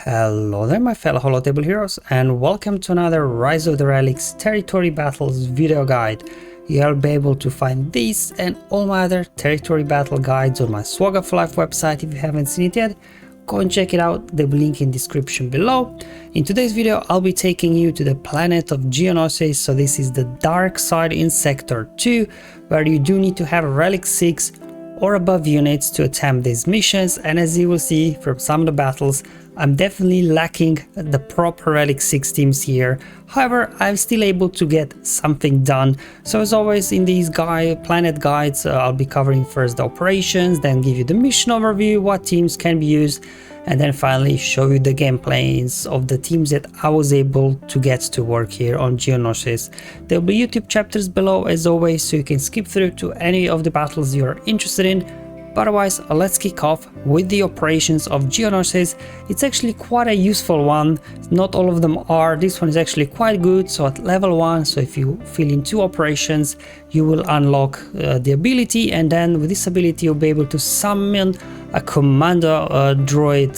Hello there my fellow Holo Table heroes, and welcome to another Rise of the Relics Territory Battles video guide. You'll be able to find this and all my other territory battle guides on my SWGOH Life website. If you haven't seen it yet, go and check it out, the link in description below. In today's video I'll be taking you to the planet of Geonosis. So this is the dark side in sector 2, where you do need to have relic 6 or above units to attempt these missions, and as you will see from some of the battles, I'm definitely lacking the proper relic 6 teams here. However, I'm still able to get something done. So as always in these planet guides, I'll be covering first the operations, then give you the mission overview, what teams can be used, and then finally show you the gameplays of the teams that I was able to get to work here on Geonosis. There'll be YouTube chapters below as always, so you can skip through to any of the battles you're interested in. But otherwise, let's kick off with the operations of Geonosis. It's actually quite a useful one. Not all of them are. This one is actually quite good. So at level 1, so if you fill in 2 operations, you will unlock the ability, and then with this ability you'll be able to summon a commando droid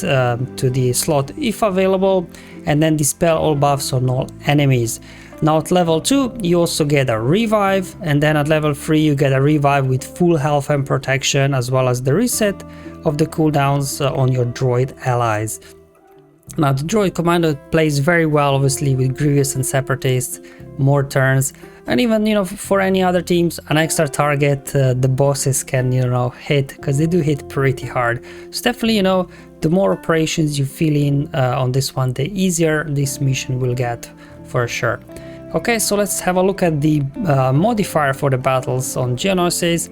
to the slot if available, and then dispel all buffs on all enemies. Now at level 2 you also get a revive, and then at level 3 you get a revive with full health and protection, as well as the reset of the cooldowns on your droid allies. Now the droid commando plays very well obviously with Grievous and Separatists, more turns, and even for any other teams an extra target the bosses can hit, because they do hit pretty hard. So definitely the more operations you fill in on this one, the easier this mission will get for sure. Okay, so let's have a look at the modifier for the battles on Geonosis.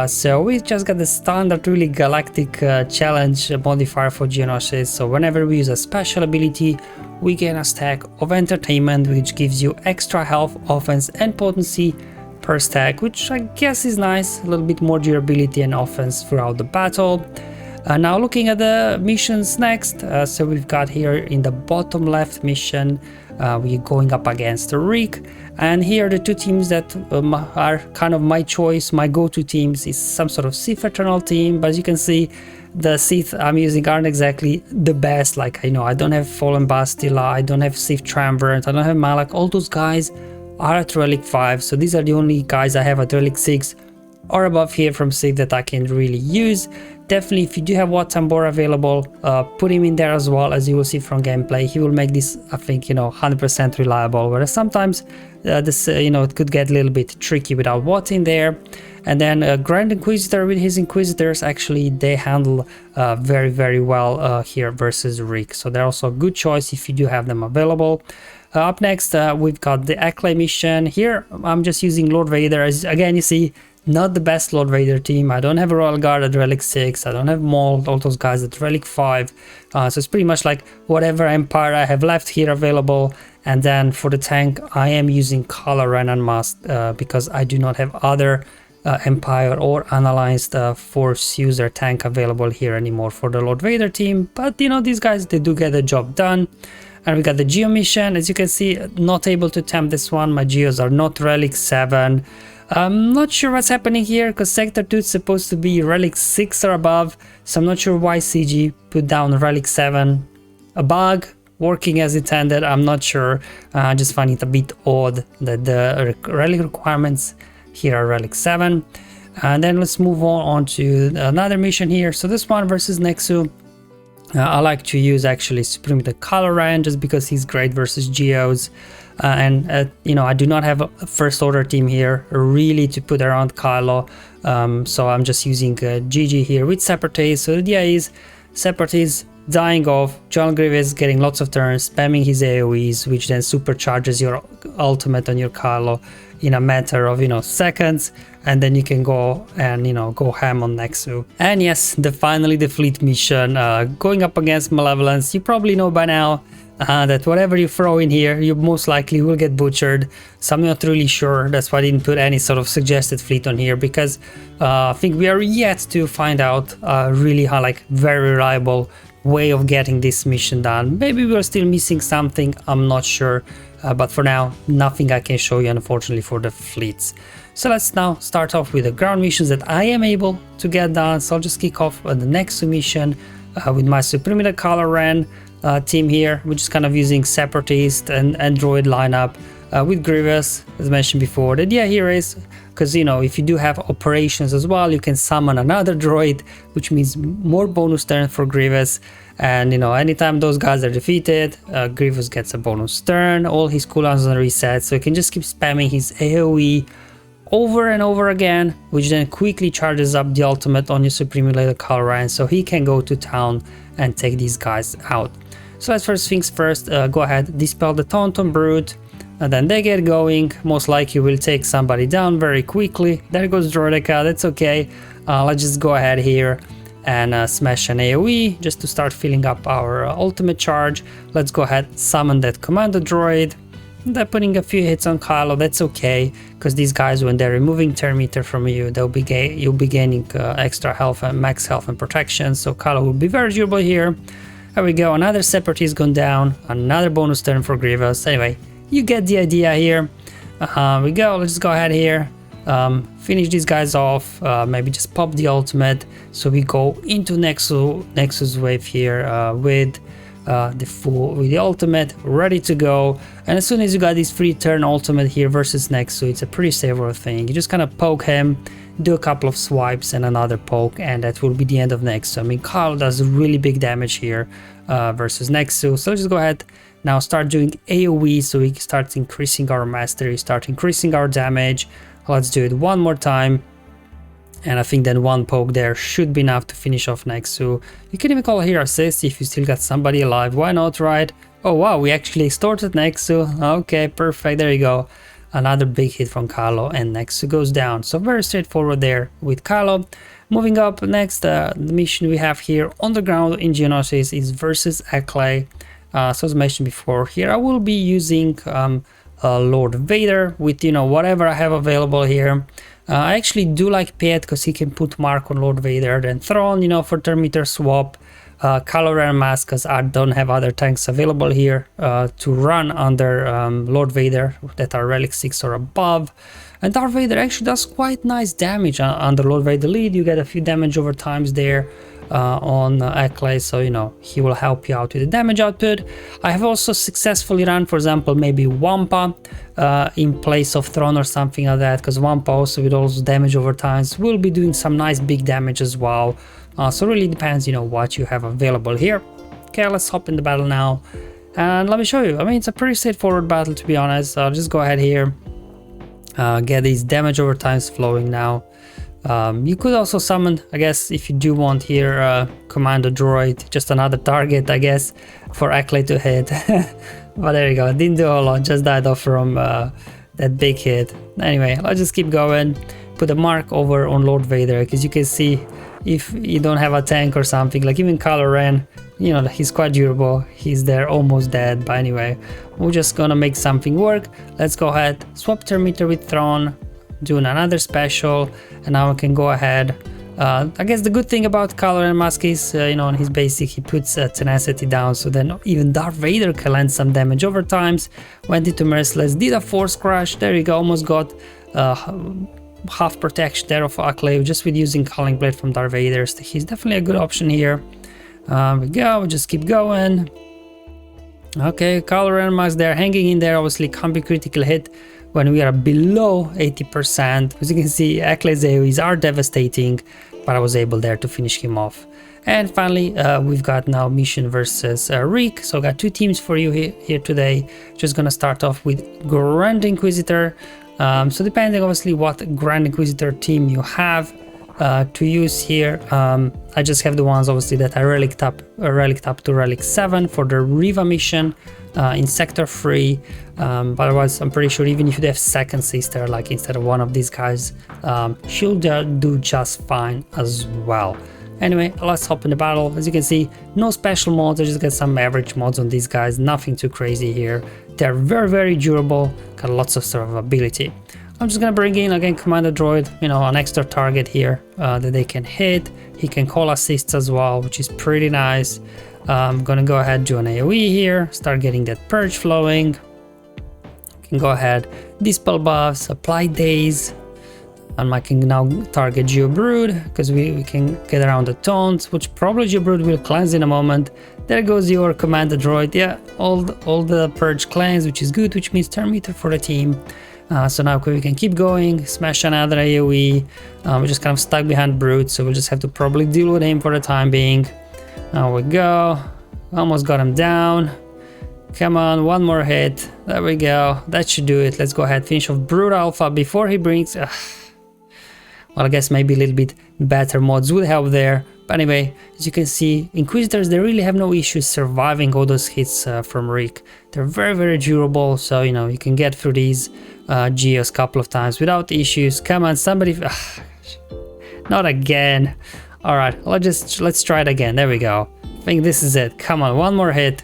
So we just got the standard really galactic challenge modifier for Geonosis. So whenever we use a special ability, we gain a stack of entertainment, which gives you extra health, offense and potency per stack, which I guess is nice, a little bit more durability and offense throughout the battle. Now looking at the missions next, so we've got here in the bottom left mission, we're going up against the Reek, and here the two teams that are kind of my choice, my go-to teams, is some sort of Sith Eternal team. But as you can see, the Sith I'm using aren't exactly the best. Like I don't have Fallen Bastila, I don't have Sith Triumvirate, I don't have Malak. All those guys are at Relic 5, so these are the only guys I have at Relic 6 or above here from Sith that I can really use. Definitely, if you do have Wat Tambor available, put him in there as well. As you will see from gameplay, he will make this, I think, 100% reliable. Whereas sometimes this, it could get a little bit tricky without Wat in there. And then Grand Inquisitor with his Inquisitors, actually they handle very, very well here versus Reek. So they're also a good choice if you do have them available. Up next, we've got the Acklay mission. Here, I'm just using Lord Vader. As again, you see, not the best Lord Vader team. I don't have a Royal Guard at Relic 6, I don't have Maul, all those guys at Relic 5. So it's pretty much like whatever Empire I have left here available. And then for the tank, I am using Kylo Ren and Must because I do not have other Empire or Unallianced Force user tank available here anymore for the Lord Vader team. But these guys, they do get the job done. And we got the Geo mission. As you can see, not able to attempt this one. My Geos are not Relic 7. I'm not sure what's happening here, because Sector 2 is supposed to be Relic 6 or above, so I'm not sure why CG put down Relic 7. A bug, working as intended, I'm not sure. I just find it a bit odd that the Relic requirements here are Relic 7. And then let's move on to another mission here. So this one versus Nexu. I like to use actually Supreme the Kylo Ren just because he's great versus Geos. I do not have a first order team here really to put around Kylo, so I'm just using GG here with Separatists. So the idea is Separatists dying off, John Grievous getting lots of turns, spamming his AoEs, which then supercharges your ultimate on your Kylo in a matter of seconds, and then you can go and go ham on Nexu. And yes, finally the fleet mission, going up against Malevolence. You probably know by now that whatever you throw in here, you most likely will get butchered. So I'm not really sure. That's why I didn't put any sort of suggested fleet on here, because I think we are yet to find out really very reliable way of getting this mission done. Maybe we're still missing something, I'm not sure. But for now, nothing I can show you, unfortunately, for the fleets. So let's now start off with the ground missions that I am able to get done. So I'll just kick off on the next mission with my Supreme Kylo Ren. team here. We're just kind of using Separatist and Droid lineup with Grievous, as mentioned before. The idea here is, because you know, if you do have operations as well, you can summon another droid, which means more bonus turn for Grievous. And you know, anytime those guys are defeated, Grievous gets a bonus turn, all his cooldowns are reset, so you can just keep spamming his AoE over and over again, which then quickly charges up the ultimate on your Supreme Leader Kylo Ren, so he can go to town and take these guys out. So let's first things first, go ahead, dispel the Tauntaun Brute, and then they get going. Most likely will take somebody down very quickly. There goes Droideka, that's okay. Let's just go ahead here and smash an AoE just to start filling up our ultimate charge. Let's go ahead, summon that Commando Droid. They're putting a few hits on Kylo, that's okay, because these guys, when they're removing turn meter from you, you'll be gaining extra health and max health and protection, so Kylo will be very durable here. There we go, another Separatist gone down, another bonus turn for Grievous. Anyway, you get the idea here. We go, let's just go ahead here, finish these guys off, maybe just pop the ultimate, so we go into Nexus wave here with the ultimate ready to go. And as soon as you got this free turn ultimate here versus Nexu, it's a pretty safe thing. You just kind of poke him, do a couple of swipes and another poke, and that will be the end of Nexu. I mean, Kylo does really big damage here versus Nexu, so let's just go ahead now, start doing AoE, so we start increasing our mastery, start increasing our damage. Let's do it one more time. And I think then one poke there should be enough to finish off Nexu. You can even call here assist if you still got somebody alive. Why not, right? Oh wow, we actually extorted Nexu. Okay, perfect. There you go. Another big hit from Kylo and Nexu goes down. So very straightforward there with Kylo. Moving up next, the mission we have here on the ground in Geonosis is versus Acklay. So as mentioned before, here I will be using Lord Vader with, you know, whatever I have available here. I actually do like Piet because he can put mark on Lord Vader, then Thrawn, you know, for turn meter swap, Kylo Ren Mask because I don't have other tanks available here to run under Lord Vader that are Relic 6 or above. And Darth Vader actually does quite nice damage under Lord Vader lead. You get a few damage over times there on Acklay, so you know he will help you out with the damage output. I have also successfully run, for example, maybe Wampa in place of Thrawn or something like that, because Wampa also with all those damage over times will be doing some nice big damage as well. So really depends, you know, what you have available here. Okay, let's hop in the battle now and let me show you. I mean, it's a pretty straightforward battle, to be honest. I'll just go ahead here, get these damage over times flowing now. You could also summon, I guess, if you do want here, Commando Droid, just another target, I guess, for Acklay to hit. But there you go, didn't do a lot, just died off from that big hit. Anyway, let's just keep going, put a mark over on Lord Vader, because you can see if you don't have a tank or something, like even Kylo Ren, you know, he's quite durable, he's there almost dead. But anyway, we're just gonna make something work. Let's go ahead, swap turn meter with Thrawn, doing another special, and now we can go ahead. I guess the good thing about Kylo Ren Mask is, you know, on his basic he puts tenacity down, so then even Darth Vader can land some damage over times. Went into Merciless, did a Force Crush, there you go, almost got half protection there of Acklay just with using Calling Blade from Darth Vader. So he's definitely a good option here. We go, just keep going. Okay, Kylo Ren Mask there, hanging in there, obviously can't be critical hit when we are below 80%. As you can see, Acklay's AoEs are devastating, but I was able there to finish him off. And finally, we've got now mission versus Reek. So I got two teams for you here today. Just gonna start off with Grand Inquisitor. So depending obviously what Grand Inquisitor team you have to use here, I just have the ones obviously that I relicked up to Relic 7 for the Riva mission in Sector 3, but otherwise I'm pretty sure even if you have second sister, like instead of one of these guys, she'll do just fine as well. Anyway, let's hop in the battle. As you can see, no special mods, I just got some average mods on these guys, nothing too crazy here. They're very, very durable, got lots of survivability. I'm just gonna bring in again Commando Droid, you know, an extra target here that they can hit. He can call assists as well, which is pretty nice. I'm gonna go ahead and do an AoE here, start getting that purge flowing. Can go ahead, dispel buffs, apply daze, And I can now target Geobrood because we can get around the taunts, which probably Geobrood will cleanse in a moment. There goes your commander droid. Yeah, all the purge cleanse, which is good, which means turn meter for the team. So now we can keep going, smash another AoE. We're just kind of stuck behind Brute, so we'll just have to probably deal with him for the time being. There we go. Almost got him down. Come on, one more hit. There we go. That should do it. Let's go ahead, finish off Brute Alpha before he brings... well, I guess maybe a little bit better mods would help there. But anyway, as you can see, Inquisitors, they really have no issues surviving all those hits from Reek. They're very, very durable, so, you know, you can get through these Geos a couple of times without issues. Come on, somebody... not again. Alright, let's try it again. There we go. I think this is it. Come on, one more hit.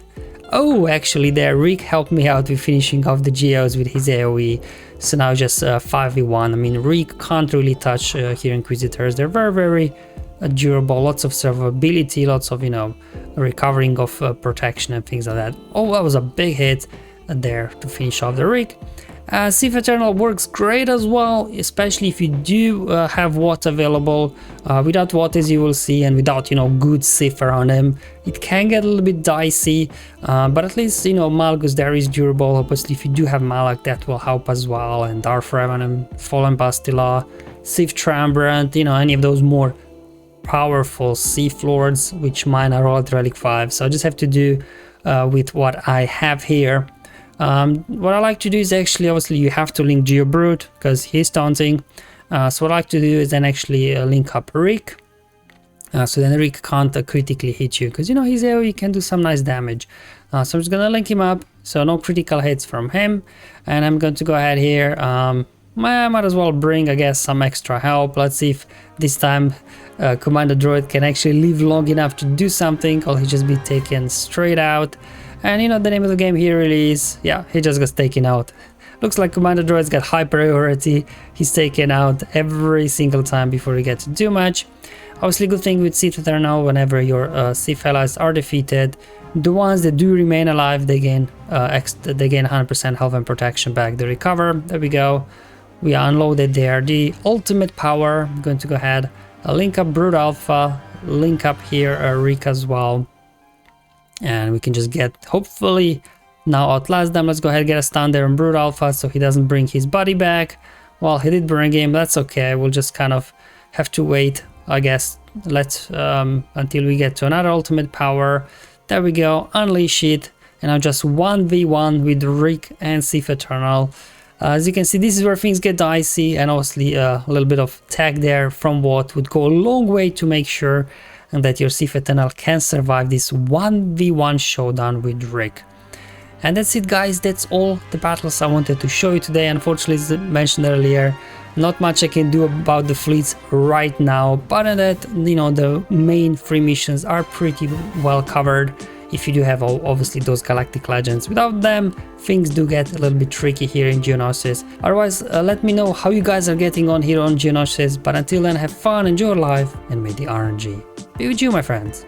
Oh, actually there, Reek helped me out with finishing off the Geos with his AoE. So now just 5v1. I mean, Reek can't really touch here Inquisitors. They're very, very durable, lots of survivability, lots of, you know, recovering of protection and things like that. Oh, that was a big hit there to finish off the Reek. Sith Eternal works great as well, especially if you do have WOT available. Without WOT, as you will see, and without, you know, good Sith around him, it can get a little bit dicey, but at least, you know, Malgus there is durable. Obviously, if you do have Malak, that will help as well, and Darth Revan, Fallen Bastila, Sith Trambrand, you know, any of those more powerful Sith Lords, which mine are all at Relic 5, so I just have to do with what I have here. What I like to do is actually, obviously, you have to link Geobrood because he's taunting. So what I like to do is then actually link up Reek. So then Reek can't critically hit you because, you know, his AoE can do some nice damage. So I'm just going to link him up. So no critical hits from him. And I'm going to go ahead here. I might as well bring, I guess, some extra help. Let's see if this time Commander Droid can actually live long enough to do something, or he'll just be taken straight out. And you know, the name of the game here really is, yeah, he just got taken out. Looks like Commander Droid's got high priority. He's taken out every single time before he gets to do much. Obviously, good thing with Sith Eternal, whenever your Sith allies are defeated, the ones that do remain alive, they gain 100% health and protection back. They recover. There we go. We unloaded there the ultimate power. I'm going to go ahead, link up Brute Alpha, link up here Reek as well. And we can just get, hopefully, now outlast them. Let's go ahead and get a stun there on Brute Alpha so he doesn't bring his body back. Well, he did bring him, that's okay. We'll just kind of have to wait, I guess. Let's until we get to another ultimate power. There we go, unleash it. And now just 1v1 with Reek and Sith Eternal. As you can see, this is where things get dicey, and obviously a little bit of tech there from WOT would go a long way to make sure and that your Sith Eternal can survive this 1v1 showdown with Reek. And that's it, guys. That's all the battles I wanted to show you today. Unfortunately, as I mentioned earlier, not much I can do about the fleets right now, but in that, you know, the main 3 missions are pretty well covered if you do have obviously those Galactic Legends. Without them, things do get a little bit tricky here in Geonosis. Otherwise, let me know how you guys are getting on here on Geonosis, but until then, have fun, enjoy life, and may the RNG be with you, my friends.